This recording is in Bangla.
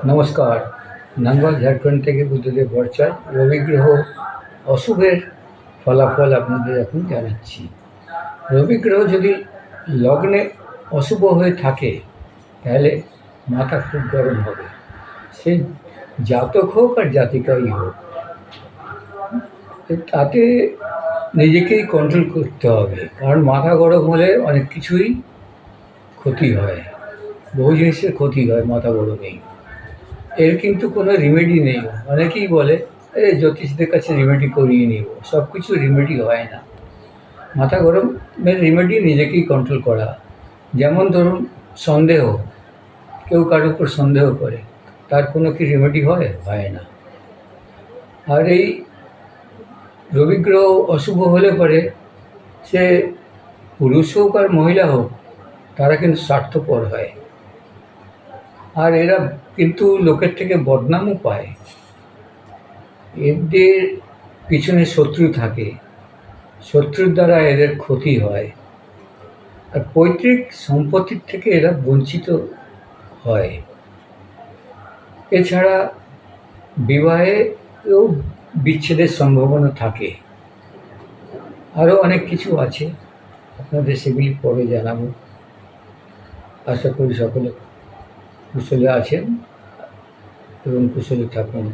নমস্কার। নাঙ্গল ঝাড়খণ্ড থেকে বুদ্ধদেব ভট্টাচার্য রবিগ্রহ অশুভের ফলাফল আপনাদের এখন জানাচ্ছি। রবিগ্রহ যদি লগ্নে অশুভ হয়ে থাকে তাহলে মাথা খুব গরম হবে, সে জাতক হোক আর জাতিকাই হোক। তাতে নিজেকেই কন্ট্রোল করতে হবে, কারণ মাথা গরম হলে অনেক কিছুই ক্ষতি হয়, বহু জিনিসের ক্ষতি হয় মাথা গরমেই। এর কিন্তু কোনো রিমেডি নেই। অনেকেই বলে জ্যোতিষদের কাছে রিমেডি করিয়ে নিব, সব কিছু রিমেডি হয় না। মাথা গরমের রিমেডি নিজেকেই কন্ট্রোল করা। যেমন ধরুন সন্দেহ, কেউ কারোর উপর সন্দেহ করে, তার কোনো কি রিমেডি হয়? হয় না। আর এই রবিগ্রহ অশুভ হলে পরে সে পুরুষ হোক আর মহিলা হোক, তারা কিন্তু স্বার্থপর হয়, আর এরা কিন্তু লোকের থেকে বদনামও পায়। এদের পিছনে শত্রু থাকে, শত্রুর দ্বারা এদের ক্ষতি হয়, আর পৈতৃক সম্পত্তির থেকে এরা বঞ্চিত হয়। এছাড়া বিবাহেও বিচ্ছেদের সম্ভাবনা থাকে। আরও অনেক কিছু আছে, আপনাদের সেগুলি পরে জানাবো। আশা করি সকলে কুশলে আছেন এবং কুশলে থাকুন।